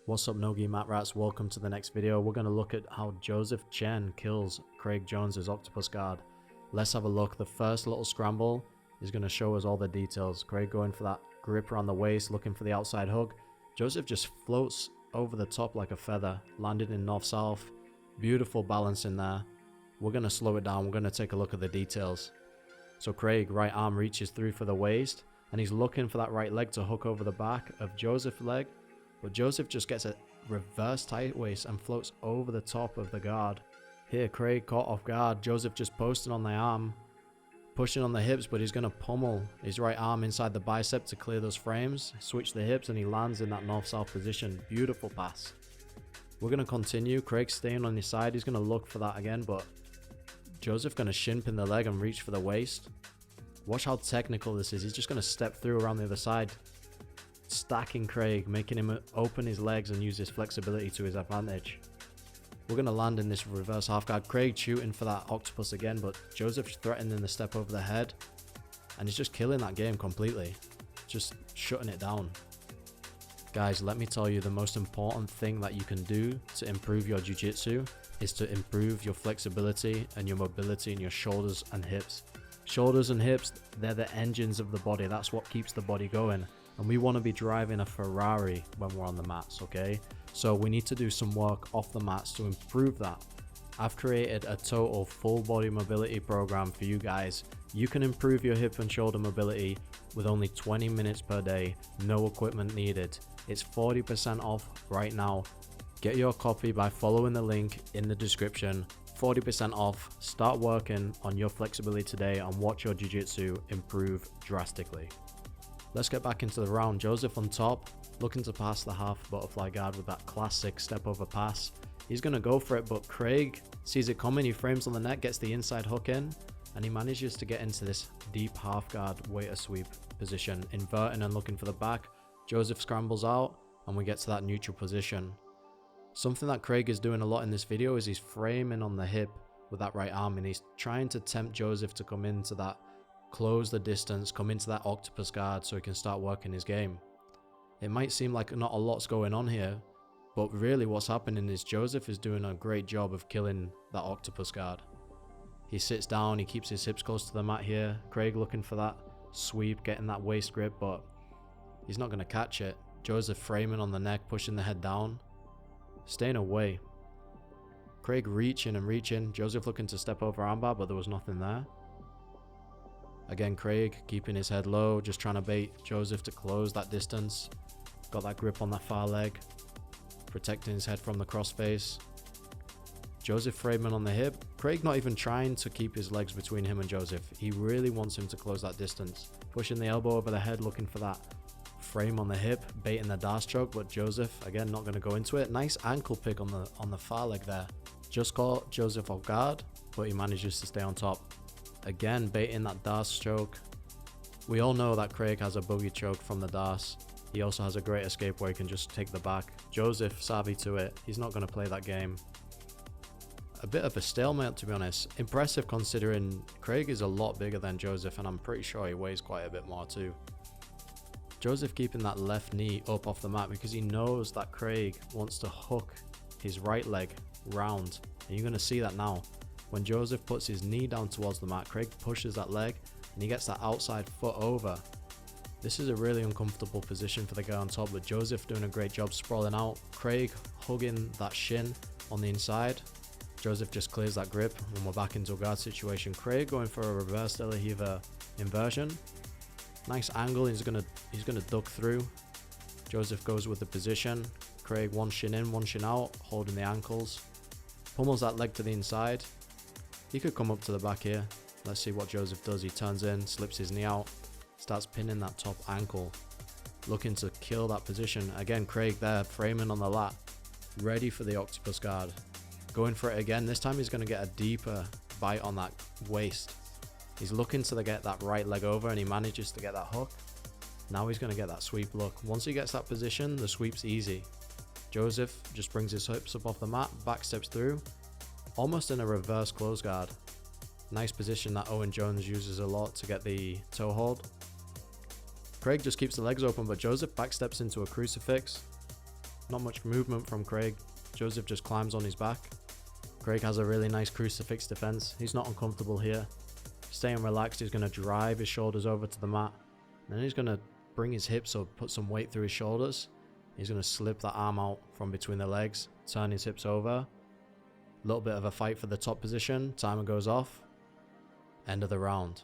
What's up, NOGIMATRATS? Welcome to the next video. We're going to look at how Jozef Chen kills Craig Jones's Octopus Guard. Let's have a look. The first little scramble is going to show us all the details. Craig going for that grip around the waist, looking for the outside hook. Jozef just floats over the top like a feather, landed in north-south. Beautiful balance in there. We're going to slow it down. We're going to take a look at the details. So Craig, right arm reaches through for the waist, and he's looking for that right leg to hook over the back of Jozef's leg. But Jozef just gets a reverse tight waist and floats over the top of the guard. Here, Craig caught off guard. Jozef just posted on the arm, pushing on the hips, but he's going to pummel his right arm inside the bicep to clear those frames. Switch the hips and he lands in that north-south position. Beautiful pass. We're going to continue. Craig staying on his side. He's going to look for that again, but Jozef going to shin pin the leg and reach for the waist. Watch how technical this is. He's just going to step through around the other side, stacking Craig, making him open his legs and use his flexibility to his advantage. We're going to land in this reverse half guard. Craig shooting for that octopus again, but Jozef threatening the step over the head, and he's just killing that game completely, just shutting it down. Guys, let me tell you, the most important thing that you can do to improve your jiu-jitsu is to improve your flexibility and your mobility in your shoulders and hips. Shoulders and hips, they're the engines of the body. That's what keeps the body going. And we want to be driving a Ferrari when we're on the mats, okay? So we need to do some work off the mats to improve that. I've created a total full body mobility program for you guys. You can improve your hip and shoulder mobility with only 20 minutes per day, no equipment needed. It's 40% off right now. Get your copy by following the link in the description. 40% off. Start working on your flexibility today and watch your jiu-jitsu improve drastically. Let's get back into the round. Jozef on top, looking to pass the half butterfly guard with that classic step over pass. He's going to go for it, but Craig sees it coming. He frames on the neck, gets the inside hook in, and he manages to get into this deep half guard waiter sweep position, inverting and looking for the back. Jozef scrambles out, and we get to that neutral position. Something that Craig is doing a lot in this video is he's framing on the hip with that right arm, and he's trying to tempt Jozef to come into that, close the distance, come into that octopus guard so he can start working his game. It might seem like not a lot's going on here, but really what's happening is Jozef is doing a great job of killing that octopus guard. He sits down, he keeps his hips close to the mat here. Craig looking for that sweep, getting that waist grip, but he's not going to catch it. Jozef framing on the neck, pushing the head down, staying away. Craig reaching and reaching. Jozef looking to step over armbar, but there was nothing there. Again, Craig keeping his head low, just trying to bait Jozef to close that distance. Got that grip on that far leg, protecting his head from the crossface. Jozef framing on the hip. Craig not even trying to keep his legs between him and Jozef. He really wants him to close that distance. Pushing the elbow over the head, looking for that frame on the hip, baiting the Darce choke, but Jozef, again, not going to go into it. Nice ankle pick on the far leg there. Just caught Jozef off guard, but he manages to stay on top. Again, baiting that Darce choke. We all know that Craig has a boogie choke from the Darce. He also has a great escape where he can just take the back. Jozef savvy to it. He's not going to play that game. A bit of a stalemate, to be honest. Impressive considering Craig is a lot bigger than Jozef, and I'm pretty sure he weighs quite a bit more too. Jozef keeping that left knee up off the mat because he knows that Craig wants to hook his right leg round. And you're going to see that now. When Jozef puts his knee down towards the mat, Craig pushes that leg and he gets that outside foot over. This is a really uncomfortable position for the guy on top, but Jozef doing a great job sprawling out. Craig hugging that shin on the inside. Jozef just clears that grip and we're back into a guard situation. Craig going for a reverse De La Riva inversion. Nice angle, he's gonna duck through. Jozef goes with the position. Craig one shin in, one shin out, holding the ankles. Pummels that leg to the inside. He could come up to the back here. Let's see what Jozef does. He turns in, slips his knee out, starts pinning that top ankle, looking to kill that position. Again, Craig there, framing on the lat, ready for the octopus guard. Going for it again. This time he's going to get a deeper bite on that waist. He's looking to get that right leg over, and he manages to get that hook. Now he's going to get that sweep look. Once he gets that position, the sweep's easy. Jozef just brings his hips up off the mat, back steps through, almost in a reverse close guard. Nice position that Owen Jones uses a lot to get the toe hold. Craig just keeps the legs open, but Jozef back steps into a crucifix. Not much movement from Craig. Jozef just climbs on his back. Craig has a really nice crucifix defense. He's not uncomfortable here. Staying relaxed, he's going to drive his shoulders over to the mat. Then he's going to bring his hips up, put some weight through his shoulders. He's going to slip the arm out from between the legs, turn his hips over. A little bit of a fight for the top position. Timer goes off. End of the round.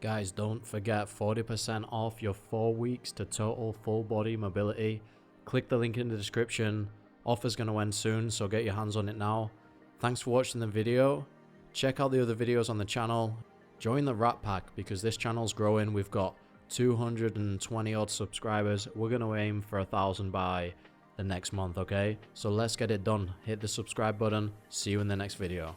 Guys, don't forget 40% off your 4 weeks to total full body mobility. Click the link in the description. Offer's going to end soon, so get your hands on it now. Thanks for watching the video. Check out the other videos on the channel. Join the Rat Pack because this channel's growing. We've got 220 odd subscribers. We're going to aim for 1,000 by the next month, okay? So let's get it done. Hit the subscribe button. See you in the next video.